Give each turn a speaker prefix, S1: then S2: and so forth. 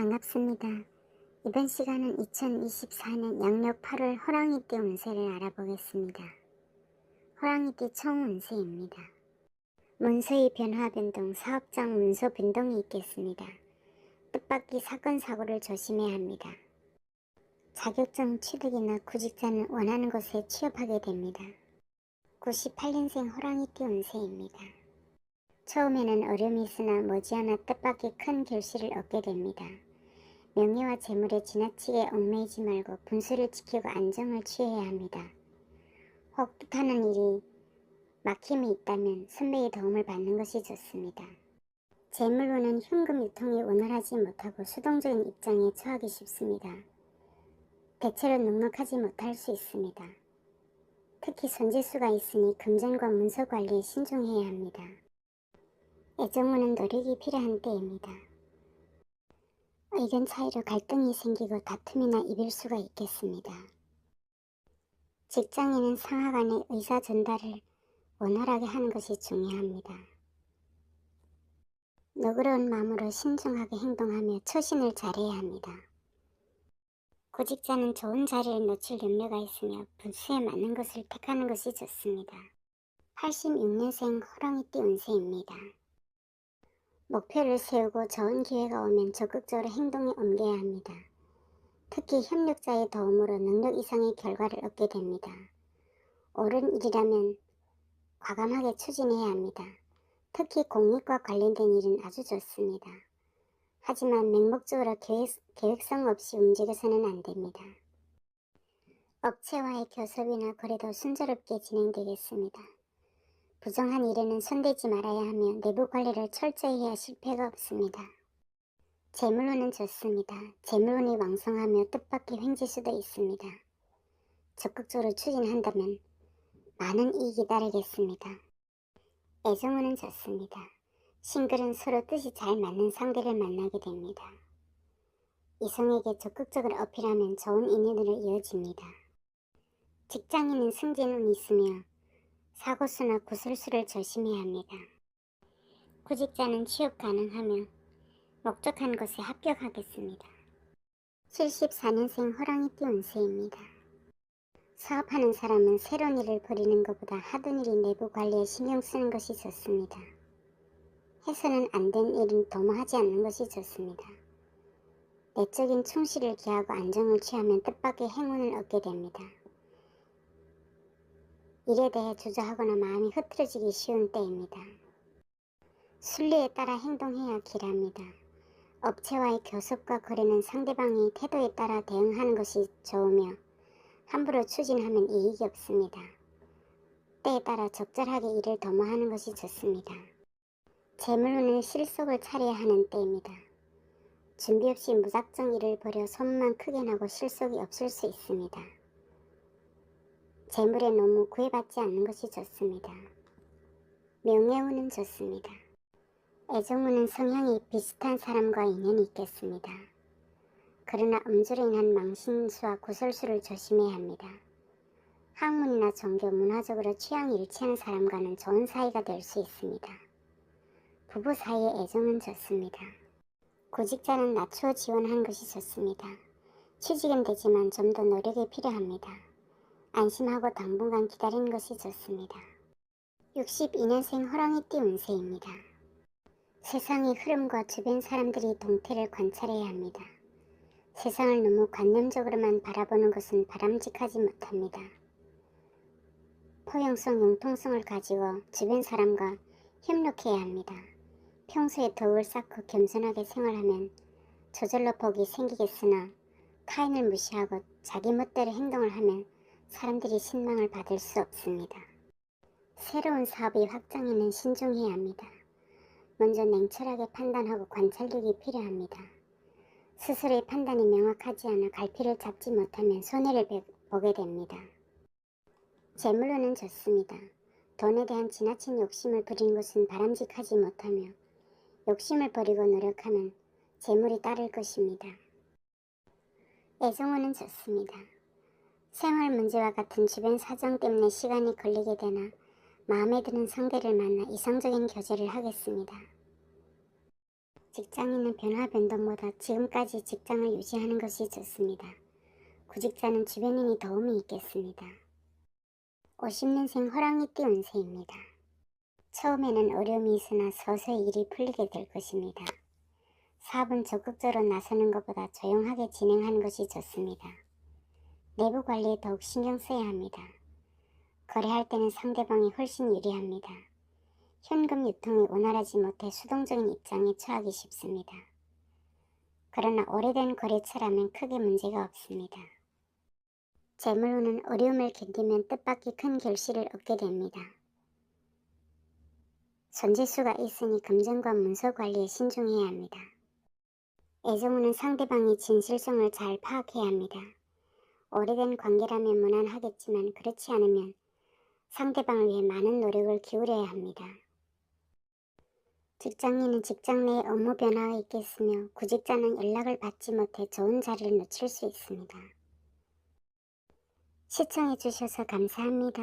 S1: 반갑습니다. 이번 시간은 2024년 양력 8월 호랑이띠 운세를 알아보겠습니다. 호랑이띠 총 운세입니다. 문서의 변화 변동, 사업장 문서 변동이 있겠습니다. 뜻밖의 사건 사고를 조심해야 합니다. 자격증 취득이나 구직자는 원하는 곳에 취업하게 됩니다. 98년생 호랑이띠 운세입니다. 처음에는 어려움이 있으나 머지않아 뜻밖의 큰 결실을 얻게 됩니다. 명예와 재물에 지나치게 얽매이지 말고 분수를 지키고 안정을 취해야 합니다. 혹 뜻하는 일이 막힘이 있다면 선배의 도움을 받는 것이 좋습니다. 재물운은 현금 유통이 원활하지 못하고 수동적인 입장에 처하기 쉽습니다. 대체로 넉넉하지 못할 수 있습니다. 특히 손재수가 있으니 금전과 문서 관리에 신중해야 합니다. 애정운은 노력이 필요한 때입니다. 의견 차이로 갈등이 생기고 다툼이나 이별수가 있겠습니다. 직장인은 상하 간의 의사 전달을 원활하게 하는 것이 중요합니다. 너그러운 마음으로 신중하게 행동하며 처신을 잘해야 합니다. 구직자는 좋은 자리를 놓칠 염려가 있으며 분수에 맞는 것을 택하는 것이 좋습니다. 86년생 호랑이띠 운세입니다. 목표를 세우고 좋은 기회가 오면 적극적으로 행동에 옮겨야 합니다. 특히 협력자의 도움으로 능력 이상의 결과를 얻게 됩니다. 옳은 일이라면 과감하게 추진해야 합니다. 특히 공익과 관련된 일은 아주 좋습니다. 하지만 맹목적으로 계획성 없이 움직여서는 안 됩니다. 업체와의 교섭이나 거래도 순조롭게 진행되겠습니다. 부정한 일에는 손대지 말아야 하며 내부 관리를 철저히 해야 실패가 없습니다. 재물운은 좋습니다. 재물운이 왕성하며 뜻밖의 횡재수도 있습니다. 적극적으로 추진한다면 많은 이익이 따르겠습니다. 애정운은 좋습니다. 싱글은 서로 뜻이 잘 맞는 상대를 만나게 됩니다. 이성에게 적극적으로 어필하면 좋은 인연으로 이어집니다. 직장인은 승진운이 있으며 사고수나 구설수를 조심해야 합니다. 구직자는 취업 가능하며 목적한 곳에 합격하겠습니다. 74년생 호랑이띠 운세입니다. 사업하는 사람은 새로운 일을 벌이는 것보다 하던 일이 내부 관리에 신경 쓰는 것이 좋습니다. 해서는 안 된 일은 도모하지 않는 것이 좋습니다. 내적인 충실을 기하고 안정을 취하면 뜻밖의 행운을 얻게 됩니다. 일에 대해 주저하거나 마음이 흐트러지기 쉬운 때입니다. 순리에 따라 행동해야 길합니다. 업체와의 교섭과 거래는 상대방의 태도에 따라 대응하는 것이 좋으며 함부로 추진하면 이익이 없습니다. 때에 따라 적절하게 일을 도모하는 것이 좋습니다. 재물운은 실속을 차려야 하는 때입니다. 준비 없이 무작정 일을 벌여 소문만 크게 나고 실속이 없을 수 있습니다. 재물에 너무 구애받지 않는 것이 좋습니다. 명예운은 좋습니다. 애정운은 성향이 비슷한 사람과 인연이 있겠습니다. 그러나 음주로 인한 망신수와 구설수를 조심해야 합니다. 학문이나 종교, 문화적으로 취향이 일치하는 사람과는 좋은 사이가 될 수 있습니다. 부부 사이의 애정은 좋습니다. 구직자는 낮추어 지원하는 것이 좋습니다. 취직은 되지만 좀 더 노력이 필요합니다. 안심하고 당분간 기다리는 것이 좋습니다. 62년생 호랑이띠 운세입니다. 세상의 흐름과 주변 사람들의 동태를 관찰해야 합니다. 세상을 너무 관념적으로만 바라보는 것은 바람직하지 못합니다. 포용성, 융통성을 가지고 주변 사람과 협력해야 합니다. 평소에 덕을 쌓고 겸손하게 생활하면 저절로 복이 생기겠으나 타인을 무시하고 자기 멋대로 행동을 하면 사람들이 신망을 받을 수 없습니다. 새로운 사업의 확장에는 신중해야 합니다. 먼저 냉철하게 판단하고 관찰력이 필요합니다. 스스로의 판단이 명확하지 않아 갈피를 잡지 못하면 손해를 보게 됩니다. 재물운은 좋습니다. 돈에 대한 지나친 욕심을 부리는 것은 바람직하지 못하며 욕심을 버리고 노력하면 재물이 따를 것입니다. 애정운은 좋습니다. 생활 문제와 같은 주변 사정 때문에 시간이 걸리게 되나 마음에 드는 상대를 만나 이성적인 교제를 하겠습니다. 직장인은 변화 변동보다 지금까지 직장을 유지하는 것이 좋습니다. 구직자는 주변인이 도움이 있겠습니다. 50년생 호랑이띠 운세입니다. 처음에는 어려움이 있으나 서서히 일이 풀리게 될 것입니다. 사업은 적극적으로 나서는 것보다 조용하게 진행하는 것이 좋습니다. 내부 관리에 더욱 신경 써야 합니다. 거래할 때는 상대방이 훨씬 유리합니다. 현금 유통이 원활하지 못해 수동적인 입장에 처하기 쉽습니다. 그러나 오래된 거래처라면 크게 문제가 없습니다. 재물운은 어려움을 견디면 뜻밖의 큰 결실을 얻게 됩니다. 손재수가 있으니 금전과 문서 관리에 신중해야 합니다. 애정운은 상대방의 진실성을 잘 파악해야 합니다. 오래된 관계라면 무난하겠지만 그렇지 않으면 상대방을 위해 많은 노력을 기울여야 합니다. 직장인은 직장 내 업무 변화가 있겠으며 구직자는 연락을 받지 못해 좋은 자리를 놓칠 수 있습니다. 시청해주셔서 감사합니다.